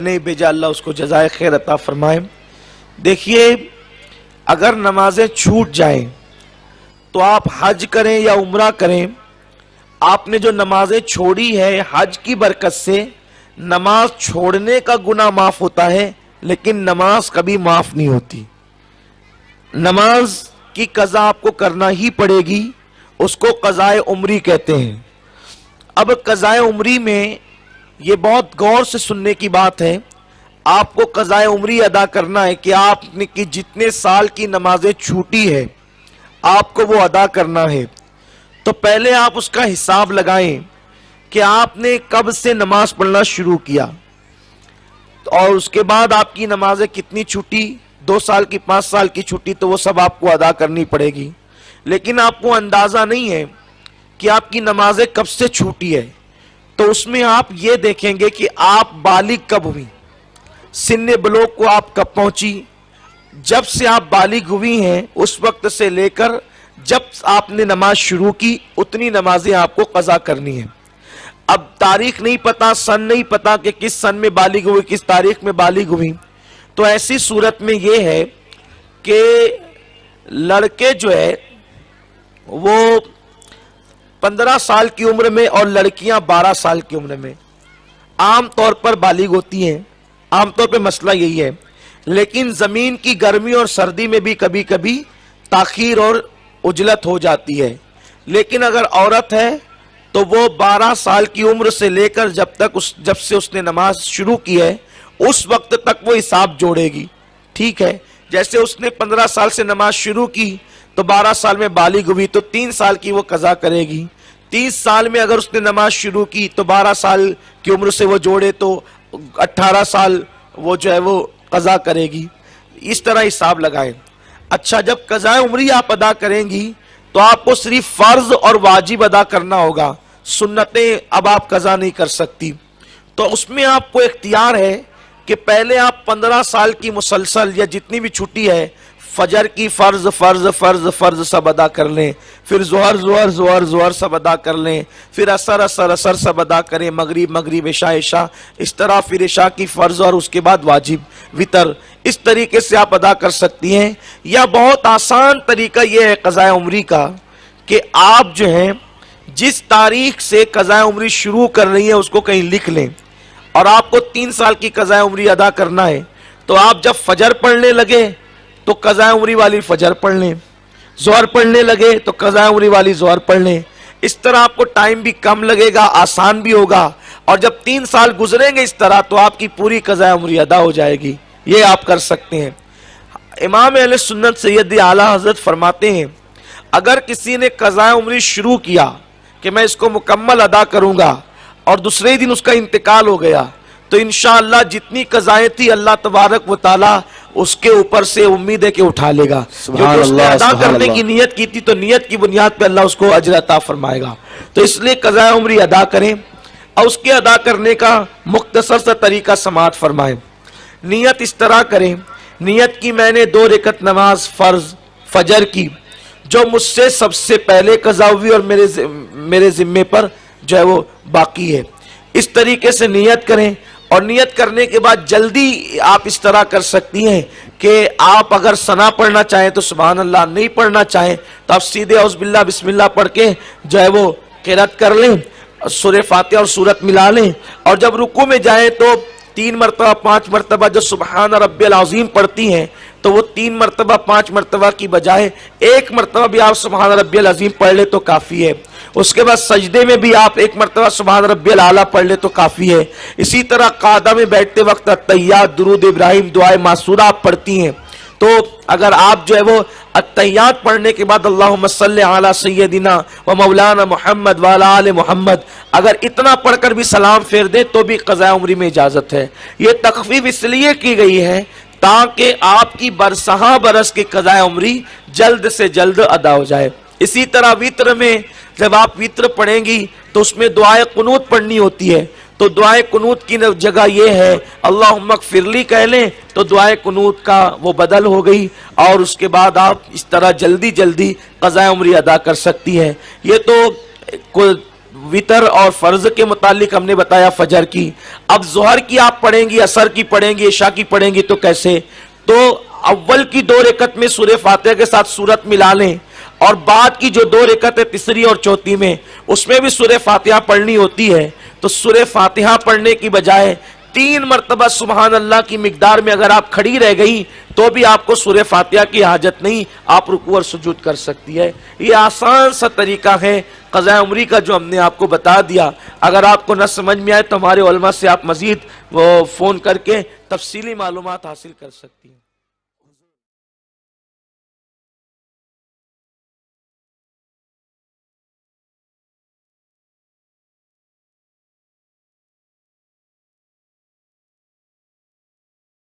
نہیں بھیجا، اللہ اس کو جزائے خیر عطا فرمائے۔ دیکھیے، اگر نمازیں چھوٹ جائیں تو آپ حج کریں یا عمرہ کریں، آپ نے جو نمازیں چھوڑی ہے حج کی برکت سے نماز چھوڑنے کا گناہ معاف ہوتا ہے، لیکن نماز کبھی معاف نہیں ہوتی۔ نماز کی قضا آپ کو کرنا ہی پڑے گی، اس کو قضائے عمری کہتے ہیں۔ اب قضائے عمری میں یہ بہت غور سے سننے کی بات ہے، آپ کو قضائے عمری ادا کرنا ہے کہ آپ نے کی جتنے سال کی نمازیں چھوٹی ہے آپ کو وہ ادا کرنا ہے۔ تو پہلے آپ اس کا حساب لگائیں کہ آپ نے کب سے نماز پڑھنا شروع کیا، اور اس کے بعد آپ کی نمازیں کتنی چھوٹی، 2 سال کی، 5 سال کی چھوٹی، تو وہ سب آپ کو ادا کرنی پڑے گی۔ لیکن آپ کو اندازہ نہیں ہے کہ آپ کی نمازیں کب سے چھوٹی ہے، تو اس میں آپ یہ دیکھیں گے کہ آپ بالغ کب ہوئی، سن بلوغ کو آپ کب پہنچی۔ جب سے آپ بالغ ہوئی ہیں اس وقت سے لے کر جب آپ نے نماز شروع کی اتنی نمازیں آپ کو قضا کرنی ہیں۔ اب تاریخ نہیں پتا، سن نہیں پتا کہ کس سن میں بالغ ہوئی، کس تاریخ میں بالغ ہوئی، تو ایسی صورت میں یہ ہے کہ لڑکے جو ہے وہ 15 سال کی عمر میں اور لڑکیاں 12 سال کی عمر میں عام طور پر بالغ ہوتی ہیں۔ عام طور پہ مسئلہ یہی ہے، لیکن زمین کی گرمی اور سردی میں بھی کبھی کبھی تاخیر اور عجلت ہو جاتی ہے۔ لیکن اگر عورت ہے تو وہ 12 سال کی عمر سے لے کر جب سے اس نے نماز شروع کی ہے اس وقت تک وہ حساب جوڑے گی، ٹھیک ہے۔ جیسے اس نے 15 سال سے نماز شروع کی تو 12 سال میں بالغ ہوئی تو 3 سال کی وہ قضا کرے گی۔ 30 سال میں اگر اس نے نماز شروع کی تو 12 سال کی عمر سے وہ جوڑے تو 18 سال وہ جو ہے وہ قضا کرے گی۔ اس طرح حساب لگائیں۔ اچھا، جب قضاء عمری آپ ادا کریں گی تو آپ کو صرف فرض اور واجب ادا کرنا ہوگا، سنتیں اب آپ قضا نہیں کر سکتی۔ تو اس میں آپ کو اختیار ہے کہ پہلے آپ 15 سال کی مسلسل یا جتنی بھی چھٹی ہے فجر کی فرض فرض فرض فرض سب ادا کر لیں، پھر ظہر ظہر ظہر ظہر سب ادا کر لیں، پھر عصر عصر عصر سب ادا کریں، مغرب مغرب عشاء عشاء، اس طرح پھر عشاء کی فرض اور اس کے بعد واجب وتر، اس طریقے سے آپ ادا کر سکتی ہیں۔ یا بہت آسان طریقہ یہ ہے قضاء عمری کا کہ آپ جو ہیں جس تاریخ سے قضاء عمری شروع کر رہی ہیں اس کو کہیں لکھ لیں، اور آپ کو 3 سال کی قضاء عمری ادا کرنا ہے تو آپ جب فجر پڑھنے لگے تو قضاء عمری والی فجر پڑھ لیں، ظہر پڑھنے لگے تو قضاء عمری والی ظہر پڑھ لیں۔ اس طرح آپ کو ٹائم بھی کم لگے گا، آسان بھی ہوگا، اور جب 3 سال گزریں گے اس طرح تو آپ کی پوری قضاء عمری ادا ہو جائے گی۔ یہ آپ کر سکتے ہیں۔ امام اہل سنت سید اعلیٰ حضرت فرماتے ہیں اگر کسی نے قضاء عمری شروع کیا کہ میں اس کو مکمل ادا کروں گا اور دوسرے دن اس کا انتقال ہو گیا تو انشاءاللہ جتنی قضائیں تھی اللہ تبارک و تعالی اس کے اوپر سے امید ہے کہ اٹھا لے گا، کیونکہ اس نے ادا کرنے کی نیت کی تھی تو نیت کی بنیاد پہ اللہ اس کو اجر عطا فرمائے گا۔ تو اس لیے قضاء عمری ادا کریں، اور اس کے ادا کرنے کا مختصر سا طریقہ سماعت فرمائیں۔ نیت اس طرح کریں، نیت کی میں نے 2 رکعت نماز فرض فجر کی جو مجھ سے سب سے پہلے قضا ہوئی اور میرے ذمے پر جو ہے وہ باقی ہے، اس طریقے سے نیت کریں۔ اور نیت کرنے کے بعد جلدی آپ اس طرح کر سکتی ہیں کہ آپ اگر ثنا پڑھنا چاہیں تو سبحان اللہ، نہیں پڑھنا چاہیں تو آپ سیدھے اعوذ باللہ بسم اللہ پڑھ کے جو ہے وہ قرات کر لیں، سورہ فاتحہ اور سورت ملا لیں، اور جب رکوع میں جائیں تو 3 مرتبہ 5 مرتبہ جو سبحان ربی العظیم پڑھتی ہیں تو وہ 3 مرتبہ 5 مرتبہ کی بجائے 1 مرتبہ بھی آپ سبحان ربی العظیم پڑھ لے تو کافی ہے۔ اس کے بعد سجدے میں بھی آپ 1 مرتبہ سبحان ربی الاعلیٰ پڑھ لے تو کافی ہے۔ اسی طرح قعدہ میں بیٹھتے وقت التحیات، درود ابراہیم، دعائے معصورہ آپ پڑھتی ہیں، تو اگر آپ جو ہے وہ التحیات پڑھنے کے بعد اللہم صلی علی سیدنا و مولانا محمد وعلی آل محمد اگر اتنا پڑھ کر بھی سلام پھیر دیں تو بھی قضاء عمری میں اجازت ہے۔ یہ تخفیف اس لیے کی گئی ہے تاکہ آپ کی برسہا برس کی قضاء عمری جلد سے جلد ادا ہو جائے۔ اسی طرح وتر میں جب آپ وتر پڑھیں گی تو اس میں دعائے قنوت پڑھنی ہوتی ہے، تو دعائے قنوت کی جگہ یہ ہے اللہم اغفر لی کہہ لیں تو دعائے قنوت کا وہ بدل ہو گئی، اور اس کے بعد آپ اس طرح جلدی جلدی قضاء عمری ادا کر سکتی ہیں۔ یہ تو وطر اور فرض کے متعلق ہم نے بتایا فجر کی. اب ظہر کی آپ پڑھیں گی، عصر کی پڑھیں گی، عشاء کی پڑھیں گی تو کیسے؟ تو اول کی 2 رکعت میں سورہ فاتحہ کے ساتھ سورت ملا لیں، اور بعد کی جو 2 رکعت ہے تیسری اور چوتھی میں، اس میں بھی سورہ فاتحہ پڑھنی ہوتی ہے. تو سورہ فاتحہ پڑھنے کی بجائے 3 مرتبہ سبحان اللہ کی مقدار میں اگر آپ کھڑی رہ گئی تو بھی آپ کو سورہ فاتحہ کی حاجت نہیں، آپ رکوع اور سجود کر سکتی ہے. یہ آسان سا طریقہ ہے قضاء عمری کا جو ہم نے آپ کو بتا دیا. اگر آپ کو نہ سمجھ میں آئے تو ہمارے علماء سے آپ مزید وہ فون کر کے تفصیلی معلومات حاصل کر سکتی ہیں.